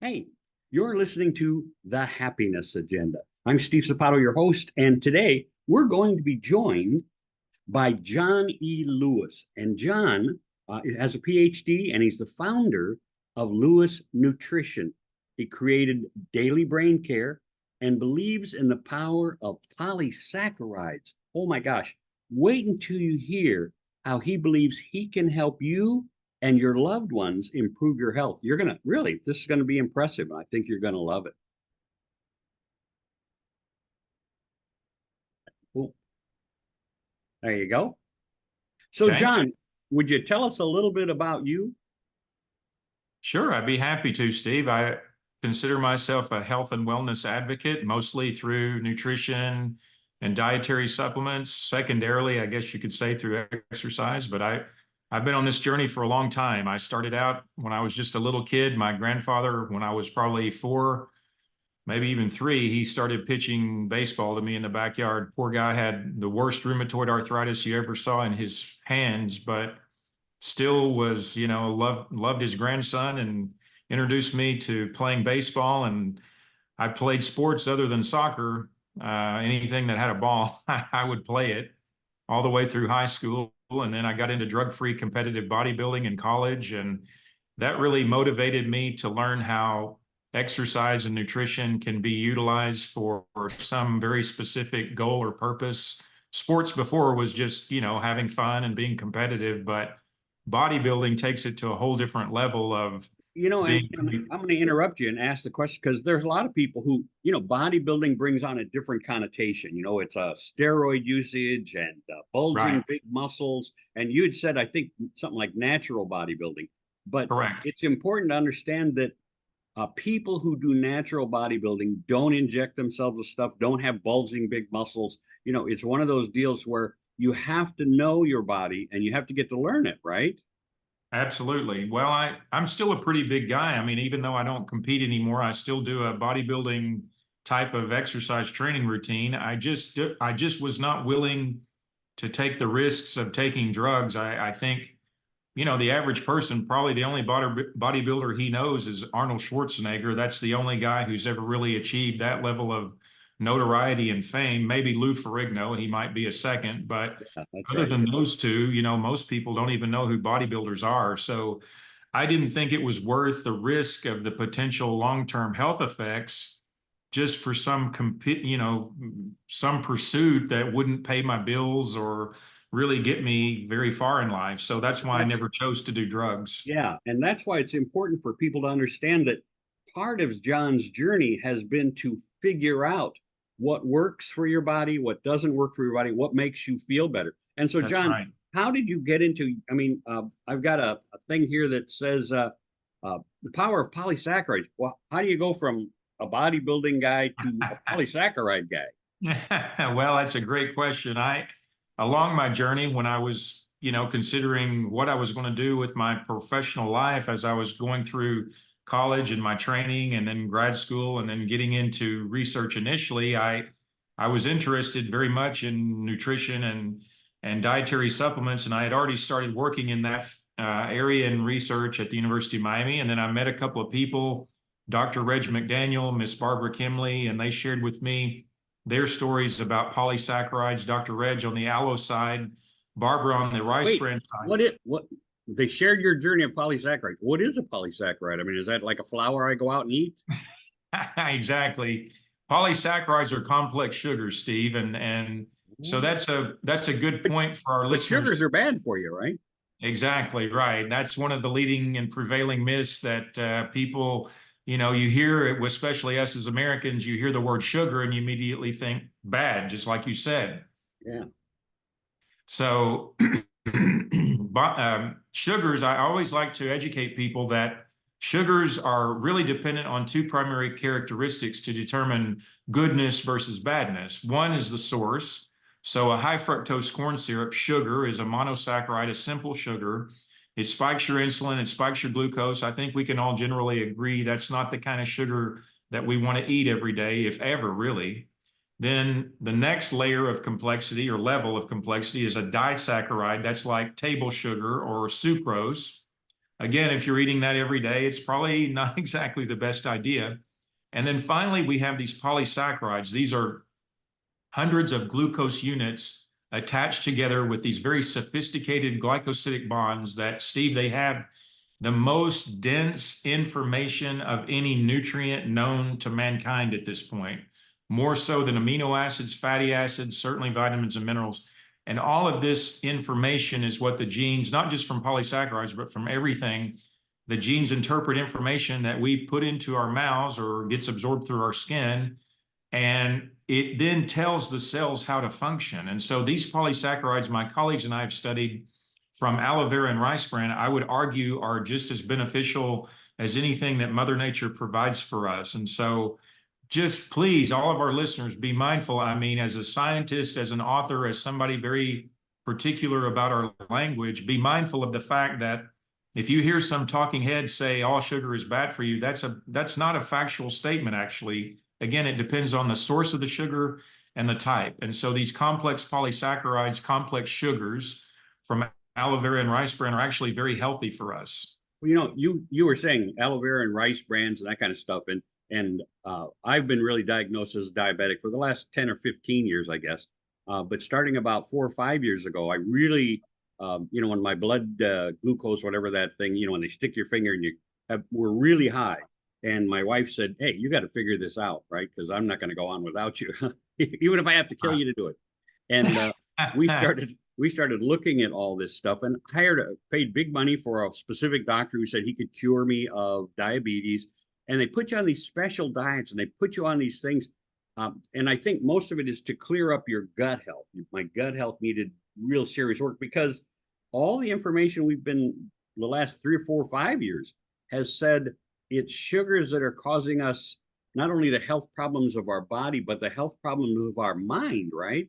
Hey, you're listening to The Happiness Agenda. I'm Steve Sapato, your host, and today we're going to be joined by John E. Lewis. And John has a PhD and he's the founder of Lewis Nutrition. He created Daily Brain Care and believes in the power of polysaccharides. Oh my gosh, wait until you hear how he believes he can help you and your loved ones improve your health. You're going to really, this is going to be impressive. I think you're going to love it. Cool. There you go. So, Okay, John, would you tell us a little bit about you? sure. I'd be happy to, Steve. I consider myself a health and wellness advocate, mostly through nutrition and dietary supplements. Secondarily, I guess you could say through exercise, but I've been on this journey for a long time. I started out when I was just a little kid. My grandfather, when I was probably 4, maybe even 3, he started pitching baseball to me in the backyard. Poor guy had the worst rheumatoid arthritis you ever saw in his hands, but still was, loved his grandson and introduced me to playing baseball. And I played sports other than soccer. Anything that had a ball, I would play it all the way through high school. And then I got into drug-free competitive bodybuilding in college. And that really motivated me to learn how exercise and nutrition can be utilized for some very specific goal or purpose. Sports before was just, having fun and being competitive, but bodybuilding takes it to a whole different level of And being. I'm going to interrupt you and ask the question because there's a lot of people who, bodybuilding brings on a different connotation. It's a steroid usage and bulging Right. big muscles. And you'd said, I think, something like natural bodybuilding. But Correct. it's important to understand that people who do natural bodybuilding don't inject themselves with stuff, don't have bulging big muscles. It's one of those deals where you have to know your body and you have to get to learn it, right? Absolutely. Well, I'm still a pretty big guy. I mean, even though I don't compete anymore, I still do a bodybuilding type of exercise training routine. I just was not willing to take the risks of taking drugs. I think, the average person, probably the only bodybuilder he knows is Arnold Schwarzenegger. That's the only guy who's ever really achieved that level of notoriety and fame. Maybe Lou Ferrigno, he might be a second, but Yeah, that's other right. than those two, most people don't even know who bodybuilders are. So I didn't think it was worth the risk of the potential long-term health effects just for some pursuit that wouldn't pay my bills or really get me very far in life. So that's why I That's never chose to do drugs. Yeah, and that's why it's important for people to understand that part of John's journey has been to figure out what works for your body, what doesn't work for your body, what makes you feel better. And so, That's John, right. how did you get into? I mean, I've got a thing here that says the power of polysaccharides. Well, how do you go from a bodybuilding guy to a polysaccharide guy? Well, that's a great question. Along my journey, when I was, considering what I was going to do with my professional life as I was going through college and my training and then grad school and then getting into research initially, I was interested very much in nutrition and dietary supplements, and I had already started working in that area in research at the University of Miami. And then I met a couple of people, Dr. Reg McDaniel, Miss Barbara Kimley, and they shared with me their stories about polysaccharides. Dr. Reg on the aloe side, Barbara on the rice Wait, bran side. what they shared your journey of polysaccharides. What is a polysaccharide? I mean, is that like a flour I go out and eat? Exactly. Polysaccharides are complex sugars, Steve, and so that's a good point for our But sugars listeners. are bad for you, right? Exactly right. That's one of the leading and prevailing myths that people, you hear it, especially us as Americans, you hear the word sugar and you immediately think bad, just like you said. Yeah. So, sugars, I always like to educate people that sugars are really dependent on two primary characteristics to determine goodness versus badness. One is the source. So, a high fructose corn syrup sugar is a monosaccharide, a simple sugar. It spikes your insulin, it spikes your glucose. I think we can all generally agree that's not the kind of sugar that we want to eat every day, if ever, really. Then the next layer of complexity or level of complexity is a disaccharide. That's like table sugar or sucrose. again, if you're eating that every day, it's probably not exactly the best idea. And then finally, we have these polysaccharides. These are hundreds of glucose units attached together with these very sophisticated glycosidic bonds that, Steve, they have the most dense information of any nutrient known to mankind at this point, more so than amino acids, fatty acids, certainly vitamins and minerals. And all of this information is what the genes, not just from polysaccharides, but from everything, the genes interpret information that we put into our mouths or gets absorbed through our skin, and it then tells the cells how to function. And so these polysaccharides, my colleagues and I have studied from aloe vera and rice bran, I would argue are just as beneficial as anything that Mother Nature provides for us. And so just please, all of our listeners, be mindful. I mean, as a scientist, as an author, as somebody very particular about our language, be mindful of the fact that if you hear some talking heads say all sugar is bad for you, that's not a factual statement, actually. Again, it depends on the source of the sugar and the type. And so these complex polysaccharides, complex sugars from aloe vera and rice bran are actually very healthy for us. Well, you were saying aloe vera and rice brands and that kind of stuff, and I've been really diagnosed as diabetic for the last 10 or 15 years, I guess. But starting about 4 or 5 years ago, I really, when my blood glucose, whatever that thing, when they stick your finger and were really high. And my wife said, "Hey, you got to figure this out, right? Because I'm not going to go on without you, even if I have to kill you to do it." And we started looking at all this stuff and paid big money for a specific doctor who said he could cure me of diabetes. And they put you on these special diets and they put you on these things. And I think most of it is to clear up your gut health. My gut health needed real serious work because all the information we've been the last 3 or 4 or 5 years has said it's sugars that are causing us not only the health problems of our body, but the health problems of our mind, right?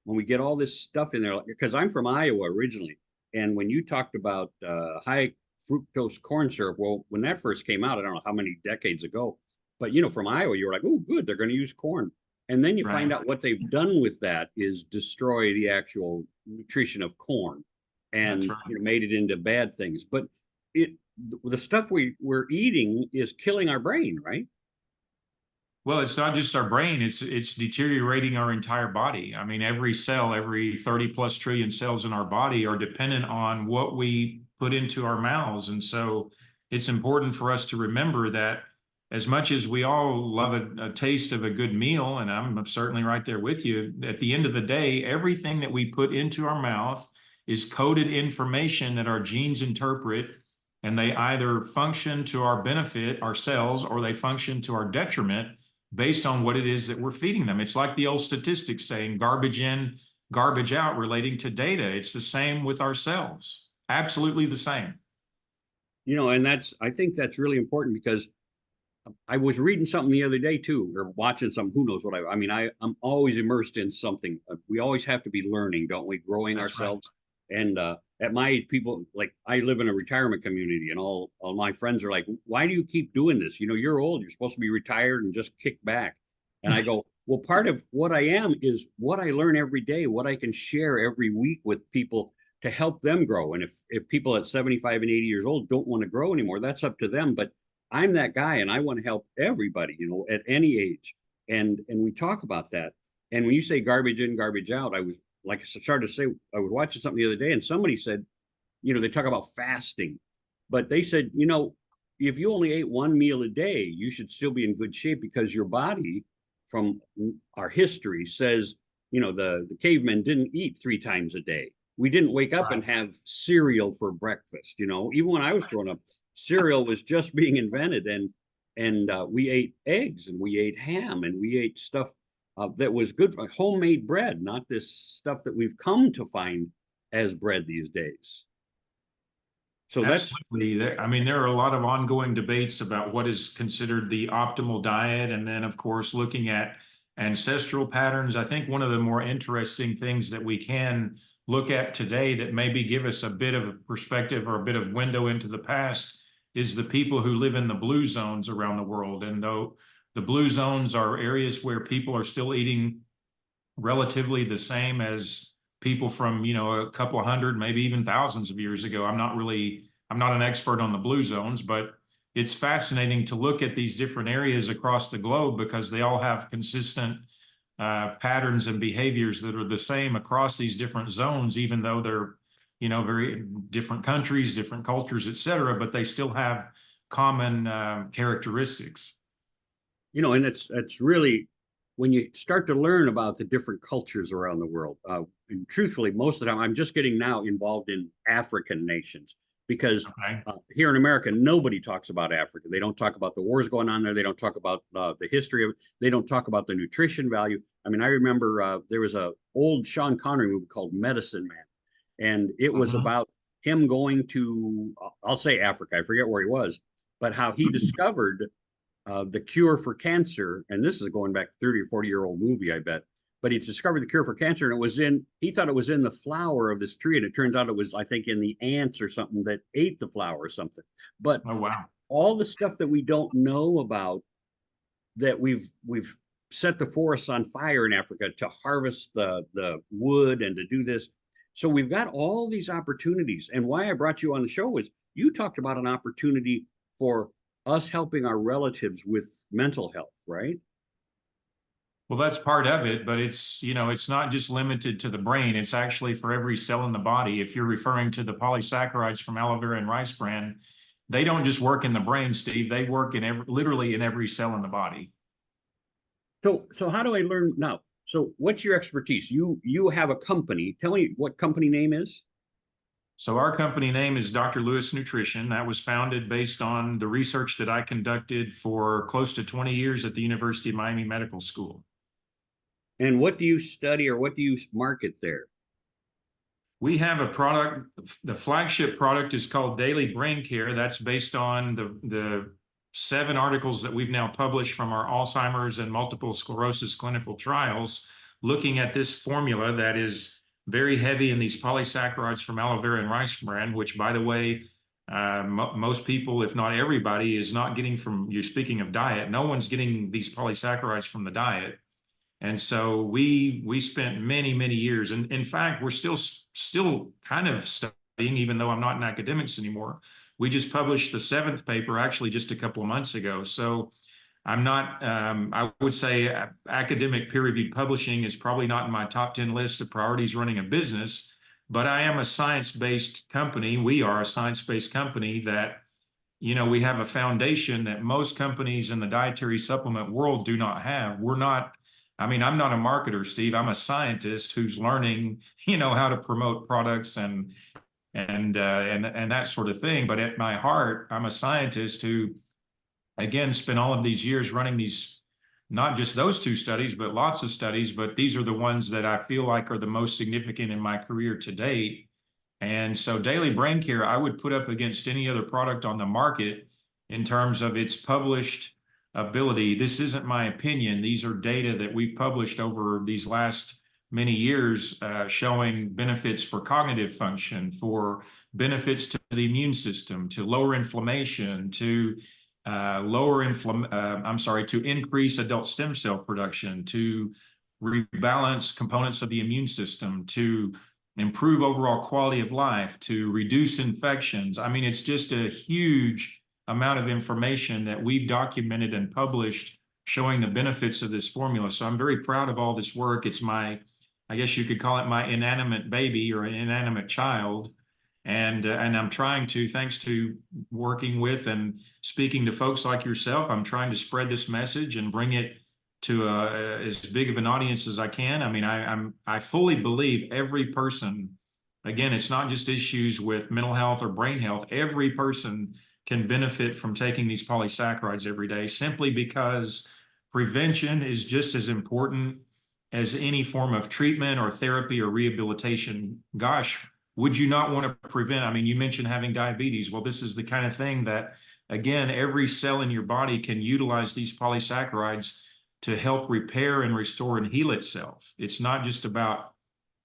When we get all this stuff in there, because I'm from Iowa originally. And when you talked about high fructose corn syrup, well, when that first came out, I don't know how many decades ago, but from Iowa, you were like, oh, good, they're going to use corn. And then you find out what they've done with that is destroy the actual nutrition of corn and made it into bad things. But the stuff we're eating is killing our brain, right? Well, it's not just our brain, it's deteriorating our entire body. I mean, every cell, every 30 plus trillion cells in our body are dependent on what we put into our mouths. And so it's important for us to remember that as much as we all love a taste of a good meal, and I'm certainly right there with you, at the end of the day, everything that we put into our mouth is coded information that our genes interpret, and they either function to our benefit, our cells, or they function to our detriment based on what it is that we're feeding them. It's like the old statistics saying garbage in, garbage out relating to data. It's the same with our cells. Absolutely the same. And I think that's really important because I was reading something the other day too, or watching something, who knows what I'm always immersed in something. We always have to be learning, don't we? Growing ourselves. Right. And at my age, people, like, I live in a retirement community and all my friends are like, why do you keep doing this? You're old, you're supposed to be retired and just kick back. And I go, well, part of what I am is what I learn every day, what I can share every week with people to help them grow. And if people at 75 and 80 years old don't want to grow anymore, that's up to them. But I'm that guy and I want to help everybody, at any age. And we talk about that. And when you say garbage in, garbage out, I was like, I started to say, I was watching something the other day and somebody said, they talk about fasting, but they said, if you only ate one meal a day, you should still be in good shape because your body from our history says, the cavemen didn't eat 3 times a day. We didn't wake up and have cereal for breakfast. Even when I was growing up, cereal was just being invented, and we ate eggs and we ate ham and we ate stuff that was good for homemade bread, not this stuff that we've come to find as bread these days. So absolutely. There are a lot of ongoing debates about what is considered the optimal diet, and then of course looking at ancestral patterns. I think one of the more interesting things that we can look at today that maybe give us a bit of a perspective or a bit of window into the past is the people who live in the blue zones around the world. And though the blue zones are areas where people are still eating relatively the same as people from, a couple of hundred, maybe even thousands of years ago. I'm not really I'm not an expert on the blue zones, but it's fascinating to look at these different areas across the globe because they all have consistent patterns and behaviors that are the same across these different zones, even though they're, very different countries, different cultures, et cetera, but they still have common characteristics. And it's really when you start to learn about the different cultures around the world. And truthfully, most of the time, I'm just getting now involved in African nations because Okay. here in America, nobody talks about Africa. They don't talk about the wars going on there. They don't talk about the history of it. They don't talk about the nutrition value. I mean, I remember there was a old Sean Connery movie called Medicine Man, and it was about him going to, I'll say Africa. I forget where he was, but how he discovered the cure for cancer. And this is going back 30 or 40-year-old movie, I bet. But he discovered the cure for cancer, and it was he thought it was in the flower of this tree. And it turns out it was, I think, in the ants or something that ate the flower or something. But Oh, wow. all the stuff that we don't know about, that we've set the forests on fire in Africa to harvest the wood and to do this. So we've got all these opportunities. And why I brought you on the show was you talked about an opportunity for us helping our relatives with mental health, right? Well, that's part of it, but it's not just limited to the brain. It's actually for every cell in the body. If you're referring to the polysaccharides from aloe vera and rice bran, they don't just work in the brain, Steve. They work literally in every cell in the body. So how do I learn now? So what's your expertise? You have a company. Tell me what company name is. So our company name is Dr. Lewis Nutrition. That was founded based on the research that I conducted for close to 20 years at the University of Miami Medical School. And what do you study or what do you market there? We have a product, the flagship product is called Daily Brain Care. That's based on the 7 articles that we've now published from our Alzheimer's and multiple sclerosis clinical trials, looking at this formula that is very heavy in these polysaccharides from aloe vera and rice bran, which, by the way, most people, if not everybody, is not getting from, you're speaking of diet, no one's getting these polysaccharides from the diet. And so we spent many, many years, and in fact, we're still kind of studying, even though I'm not in academics anymore. We just published the 7th paper actually just a couple of months ago. So I'm not, I would say academic peer-reviewed publishing is probably not in my top 10 list of priorities running a business, but I am a science-based company. We are a science-based company that, we have a foundation that most companies in the dietary supplement world do not have. I'm not a marketer, Steve. I'm a scientist who's learning, how to promote products and that sort of thing. But at my heart, I'm a scientist who, again, spent all of these years running these, not just those 2 studies, but lots of studies. But these are the ones that I feel like are the most significant in my career to date. And so Daily Brain Care, I would put up against any other product on the market in terms of its published ability. This isn't my opinion. These are data that we've published over these last many years, showing benefits for cognitive function, for benefits to the immune system, to lower inflammation, to to increase adult stem cell production, to rebalance components of the immune system, to improve overall quality of life, to reduce infections. I mean, it's just a huge amount of information that we've documented and published showing the benefits of this formula. So I'm very proud of all this work. It's I guess you could call it my inanimate baby or an inanimate child. And I'm trying to, thanks to working with and speaking to folks like yourself, I'm trying to spread this message and bring it to as big of an audience as I can. I mean, I fully believe every person, again, it's not just issues with mental health or brain health, every person can benefit from taking these polysaccharides every day, simply because prevention is just as important as any form of treatment or therapy or rehabilitation. Gosh, would you not want to prevent? I mean, you mentioned having diabetes. Well, this is the kind of thing that, again, every cell in your body can utilize these polysaccharides to help repair and restore and heal itself. It's not just about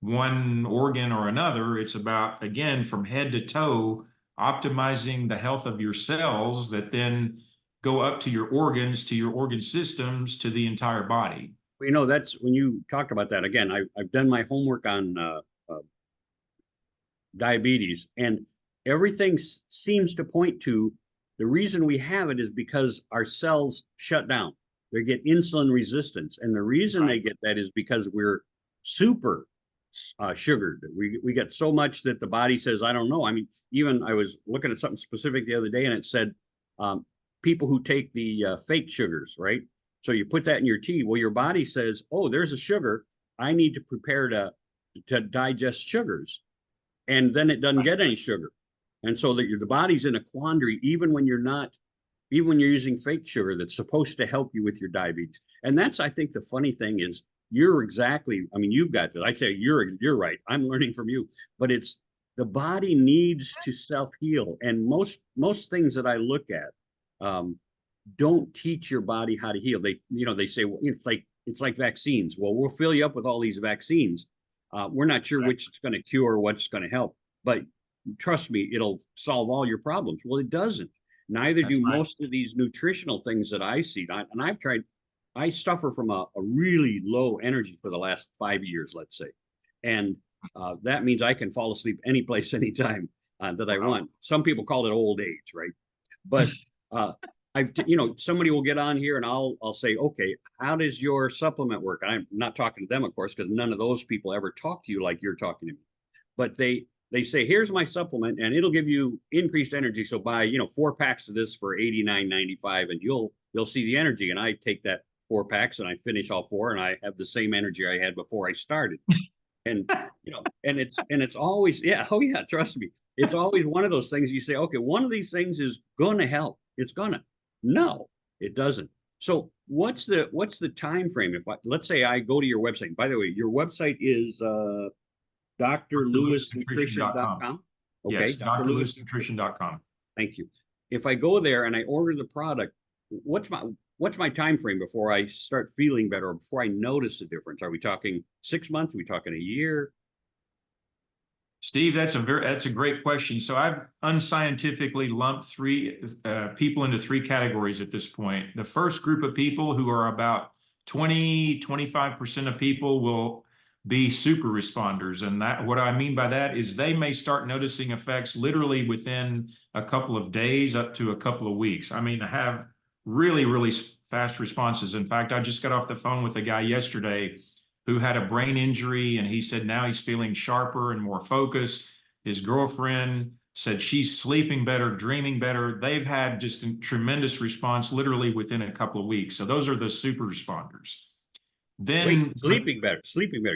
one organ or another. It's about, again, from head to toe, optimizing the health of your cells that then go up to your organs, to your organ systems, to the entire body. That's when you talk about that. Again, I've done my homework on diabetes, and everything seems to point to the reason we have it is because our cells shut down. They get insulin resistance. And the reason they get that is because we're super sugared. We get so much that the body says, I don't know. I mean, even I was looking at something specific the other day and it said people who take the fake sugars, right? So you put that in your tea. Well, your body says, oh, there's a sugar. I need to prepare to digest sugars. And then it doesn't get any sugar. And so that the body's in a quandary, even when you're using fake sugar that's supposed to help you with your diabetes. And that's, I think, the funny thing is you're exactly, I mean, you've got this. I say you're right. I'm learning from you, but it's the body needs to self-heal. And most things that I look at don't teach your body how to heal. They say, well, it's like vaccines. Well, we'll fill you up with all these vaccines. We're not sure which is going to cure or what's going to help, but trust me, it'll solve all your problems. Well, it doesn't. Neither do most of these nutritional things that I see. And I've tried, I suffer from a really low energy for the last 5 years, let's say. And that means I can fall asleep any place, anytime that I want. Some people call it old age, right? But somebody will get on here and I'll say, okay, how does your supplement work? And I'm not talking to them, of course, because none of those people ever talk to you like you're talking to me. But they say, here's my supplement and it'll give you increased energy. So buy, 4 packs of this for $89.95 and you'll see the energy. And I take that 4 packs and I finish all 4 and I have the same energy I had before I started. And, and it's always, oh yeah, trust me. It's always one of those things you say, okay, one of these things is going to help. It's gonna. No, it doesn't. So what's the time frame? Let's say I go to your website. By the way, your website is drlewisnutrition.com. Okay, yes, drlewisnutrition.com. Thank you. If I go there and I order the product, what's my time frame before I start feeling better or before I notice a difference? Are we talking 6 months? Are we talking a year? Steve, that's a great question. So I've unscientifically lumped people into 3 categories at this point. The first group of people, who are about 25% of people, will be super responders. And that, what I mean by that is they may start noticing effects literally within a couple of days up to a couple of weeks. I mean, I have really, really fast responses. In fact, I just got off the phone with a guy yesterday who had a brain injury, and he said now he's feeling sharper and more focused. His girlfriend said she's sleeping better, dreaming better. They've had just a tremendous response literally within a couple of weeks. So those are the super responders. Then sleeping better.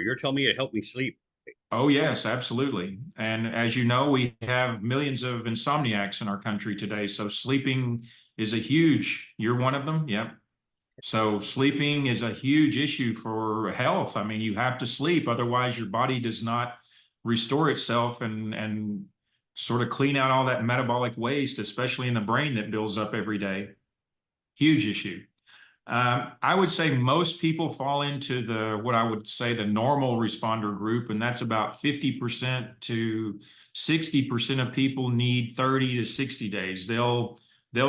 You're telling me it helped me sleep. Oh, yes, absolutely. And as you know, we have millions of insomniacs in our country today. So sleeping is you're one of them. Yep. So sleeping is a huge issue for health. I mean, you have to sleep, otherwise your body does not restore itself and sort of clean out all that metabolic waste, especially in the brain that builds up every day. Huge issue. I would say most people fall into what I would say the normal responder group, and that's about 50% to 60% of people need 30 to 60 days. They'll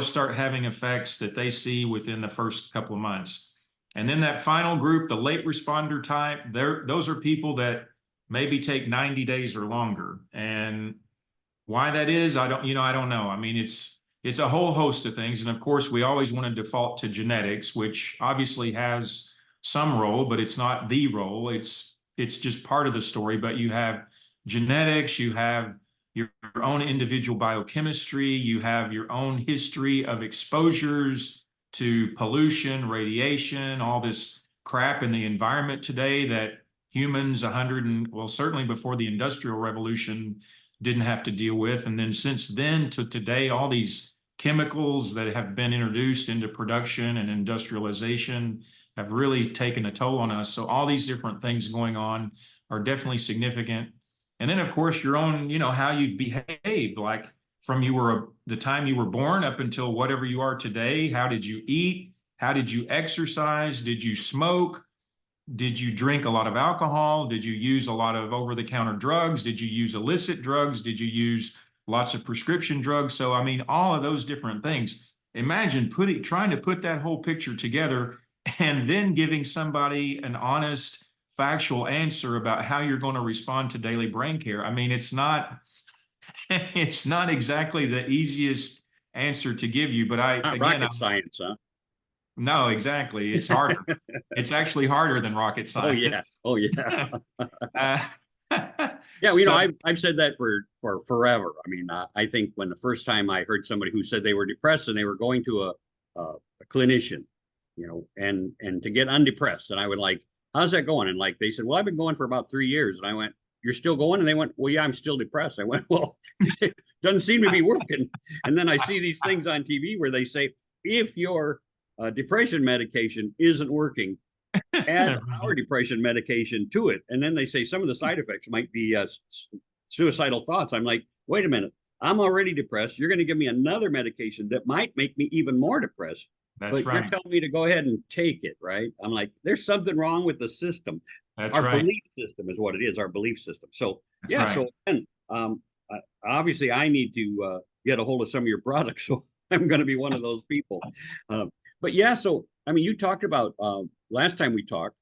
start having effects that they see within the first couple of months. And then that final group, the late responder type, those are people that maybe take 90 days or longer. And why that is, I don't know. I mean, it's a whole host of things. And of course, we always want to default to genetics, which obviously has some role, but it's not the role. It's just part of the story. But you have genetics, you have your own individual biochemistry, you have your own history of exposures to pollution, radiation, all this crap in the environment today that humans certainly before the Industrial Revolution didn't have to deal with. And then since then to today, all these chemicals that have been introduced into production and industrialization have really taken a toll on us. So all these different things going on are definitely significant. And then, of course, your own, how you've behaved, like from the time you were born up until whatever you are today. How did you eat? How did you exercise? Did you smoke? Did you drink a lot of alcohol? Did you use a lot of over-the-counter drugs? Did you use illicit drugs? Did you use lots of prescription drugs? So, I mean, all of those different things. Imagine trying to put that whole picture together and then giving somebody an honest, factual answer about how you're going to respond to daily brain care. I mean, it's not it's not exactly the easiest answer to give you, but Not rocket science, huh? no, exactly. It's harder. It's actually harder than rocket Oh yeah. science. Oh yeah. Uh, Yeah, well, so I've said that for forever. I mean, I think when the first time I heard somebody who said they were depressed and they were going to a clinician, and to get undepressed, and I would like, how's that going? And like they said, well, I've been going for about 3 years, and I went, you're still going? And they went, well, yeah, I'm still depressed. I went, well, it doesn't seem to be working. And then I see these things on TV where they say, if your depression medication isn't working, add our depression medication to it. And then they say some of the side effects might be suicidal thoughts. I'm like, wait a minute, I'm already depressed. You're going to give me another medication that might make me even more depressed. That's But you're right. telling me to go ahead and take it, right? I'm like, there's something wrong with the system. That's Our right. belief system is what it is, our belief system. So, That's yeah, right. so then obviously I need to get a hold of some of your products. So I'm going to be one of those people. But yeah, so I mean, you talked about last time we talked,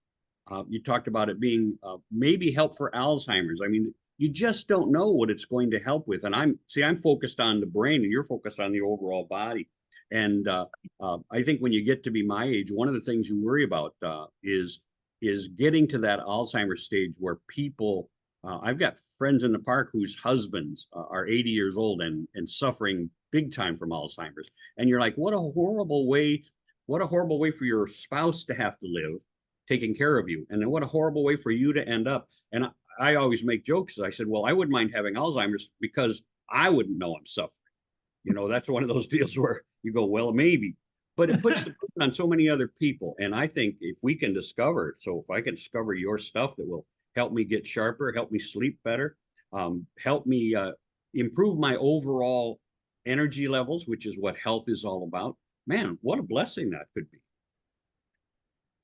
you talked about it being maybe help for Alzheimer's. I mean, you just don't know what it's going to help with. And I'm focused on the brain, and you're focused on the overall body. And I think when you get to be my age, one of the things you worry about is getting to that Alzheimer's stage where people. I've got friends in the park whose husbands are 80 years old and suffering big time from Alzheimer's. And you're like, what a horrible way for your spouse to have to live taking care of you. And then what a horrible way for you to end up. And I always make jokes. I said, well, I wouldn't mind having Alzheimer's because I wouldn't know I'm suffering. That's one of those deals where you go, well, maybe, but it puts the burden on so many other people. And I think if we can discover it, so if I can discover your stuff that will help me get sharper, help me sleep better, help me improve my overall energy levels, which is what health is all about. Man, what a blessing that could be.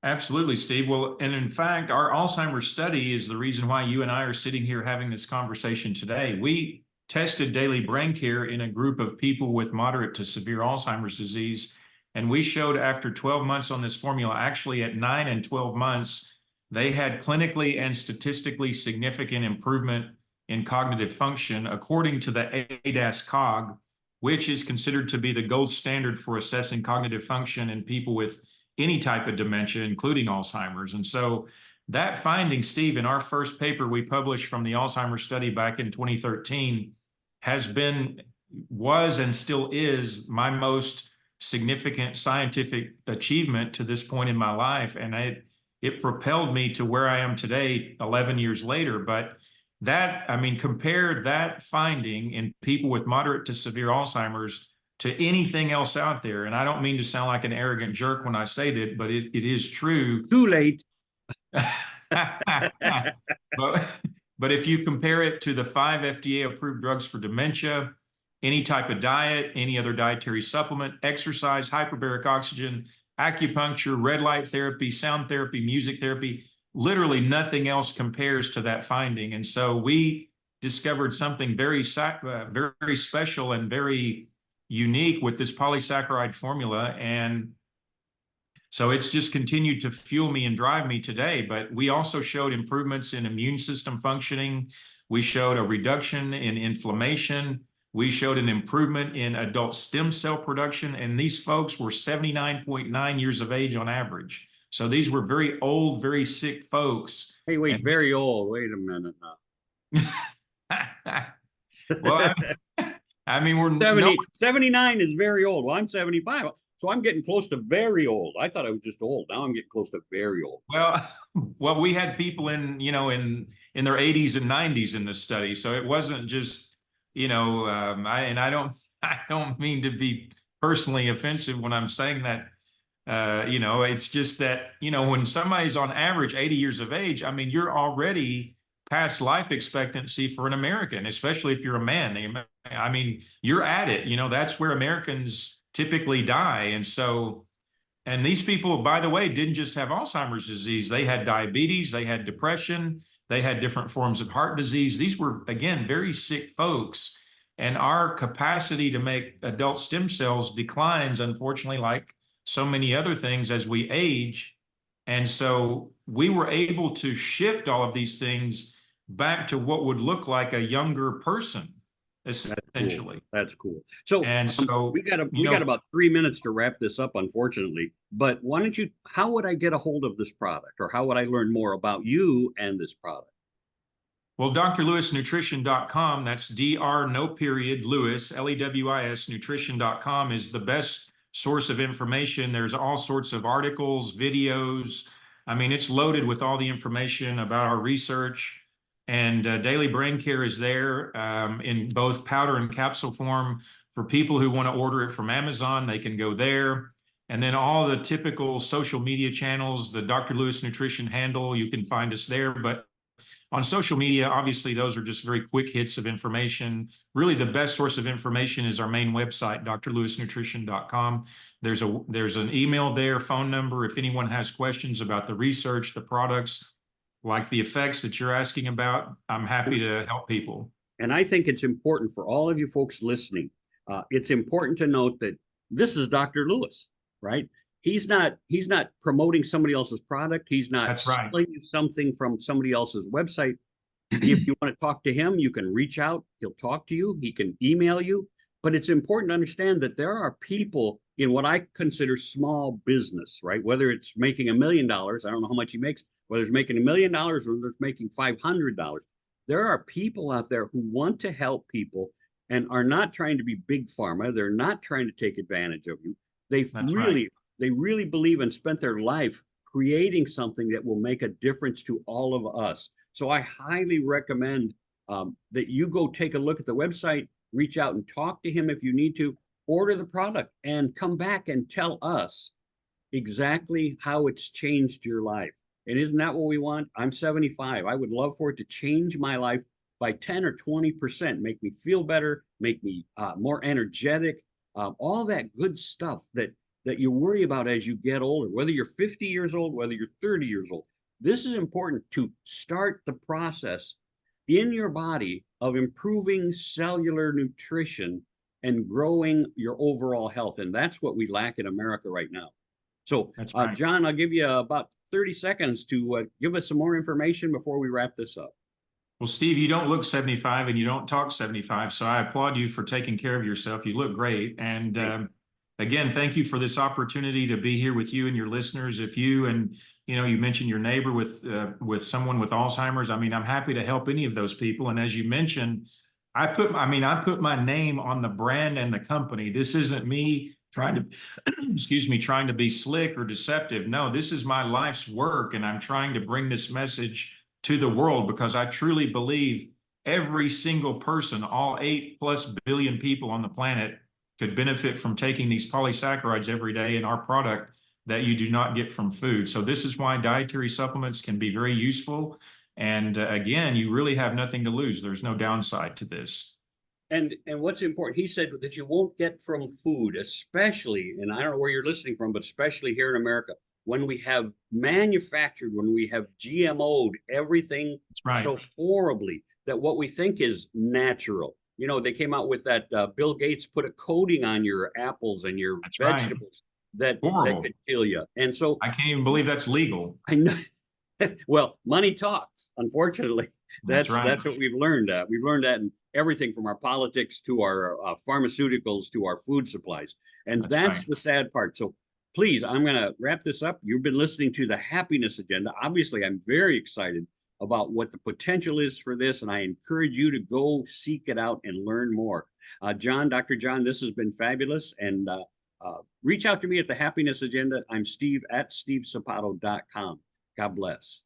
Absolutely, Steve. Well, and in fact, our Alzheimer's study is the reason why you and I are sitting here having this conversation today. We tested daily brain care in a group of people with moderate to severe Alzheimer's disease. And we showed after 12 months on this formula, actually at 9 and 12 months, they had clinically and statistically significant improvement in cognitive function according to the ADAS-Cog, which is considered to be the gold standard for assessing cognitive function in people with any type of dementia, including Alzheimer's. And so that finding, Steve, in our first paper we published from the Alzheimer's study back in 2013 was and still is my most significant scientific achievement to this point in my life. And it propelled me to where I am today, 11 years later. But compare that finding in people with moderate to severe Alzheimer's to anything else out there. And I don't mean to sound like an arrogant jerk when I say that, but it is true. Too late. But if you compare it to the 5 FDA-approved drugs for dementia, any type of diet, any other dietary supplement, exercise, hyperbaric oxygen, acupuncture, red light therapy, sound therapy, music therapy, literally nothing else compares to that finding. And so we discovered something very special and very unique with this polysaccharide formula. And so it's just continued to fuel me and drive me today. But we also showed improvements in immune system functioning. We showed a reduction in inflammation. We showed an improvement in adult stem cell production. And these folks were 79.9 years of age on average. So these were very old, very sick folks. Hey, wait, very old. Wait a minute now. Well, I mean, we're 79 is very old. Well, I'm 75. So I'm getting close to very old. I thought I was just old. Now I'm getting close to very old. Well, we had people in their 80s and 90s in this study. So it wasn't just, I don't mean to be personally offensive when I'm saying that. It's just that, when somebody's on average 80 years of age, I mean, you're already past life expectancy for an American, especially if you're a man. I mean, you're at it, that's where Americans typically die. And these people, by the way, didn't just have Alzheimer's disease. They had diabetes, they had depression, they had different forms of heart disease. These were, again, very sick folks. And our capacity to make adult stem cells declines, unfortunately, like so many other things as we age. And so we were able to shift all of these things back to what would look like a younger person. essentially. That's cool. So And so, we got you know, about 3 minutes to wrap this up, unfortunately. But why don't you? How would I get a hold of this product, or how would I learn more about you and this product? well, drlewisnutrition.com, that's Dr. No period Lewis, Lewis, nutrition.com is the best source of information. There's all sorts of articles, videos. I mean, it's loaded with all the information about our research. And Daily Brain Care is there in both powder and capsule form. For people who want to order it from Amazon, they can go there. And then all the typical social media channels, the Dr. Lewis Nutrition handle, you can find us there. But on social media, obviously, those are just very quick hits of information. Really, the best source of information is our main website, drlewisnutrition.com. There's an email there, phone number. If anyone has questions about the research, the products, like the effects that you're asking about, I'm happy to help people. And I think it's important for all of you folks listening. It's important to note that this is Dr. Lewis, right? He's not promoting somebody else's product. He's not That's right. selling you something from somebody else's website. If you want to talk to him, you can reach out. He'll talk to you. He can email you. But it's important to understand that there are people in what I consider small business, right? Whether it's making $1 million, I don't know how much he makes, whether it's making $1 million or whether it's making $500. There are people out there who want to help people and are not trying to be big pharma. They're not trying to take advantage of you. They really believe and spent their life creating something that will make a difference to all of us. So I highly recommend that you go take a look at the website, reach out and talk to him if you need to, order the product and come back and tell us exactly how it's changed your life. And isn't that what we want? I'm 75. I would love for it to change my life by 10 or 20%, make me feel better, make me more energetic, all that good stuff that you worry about as you get older, whether you're 50 years old, whether you're 30 years old. This is important to start the process in your body of improving cellular nutrition and growing your overall health. And that's what we lack in America right now. So, Right. John, I'll give you about 30 seconds to give us some more information before we wrap this up. Well, Steve, you don't look 75 and you don't talk 75. So I applaud you for taking care of yourself. You look great. And again, thank you for this opportunity to be here with you and your listeners. If you and you mentioned your neighbor with someone with Alzheimer's, I mean, I'm happy to help any of those people. And as you mentioned, I put my name on the brand and the company. This isn't me trying to, trying to be slick or deceptive. No, this is my life's work. And I'm trying to bring this message to the world because I truly believe every single person, all 8+ billion people on the planet, could benefit from taking these polysaccharides every day in our product that you do not get from food. So this is why dietary supplements can be very useful. And again, you really have nothing to lose. There's no downside to this. And what's important, he said that you won't get from food, especially, and I don't know where you're listening from, but especially here in America, when we have manufactured, when we have GMO'd everything so horribly that what we think is natural. They came out with that Bill Gates put a coating on your apples and your vegetables that could kill you. And so I can't even believe that's legal. I know. Well, money talks, unfortunately. That's what we've learned. We've learned that in everything from our politics to our pharmaceuticals to our food supplies. And that's the sad part. So please, I'm going to wrap this up. You've been listening to the Happiness Agenda. Obviously, I'm very excited about what the potential is for this, and I encourage you to go seek it out and learn more. Dr. John, this has been fabulous, and reach out to me at the Happiness Agenda. I'm Steve at stevesapato.com. God bless.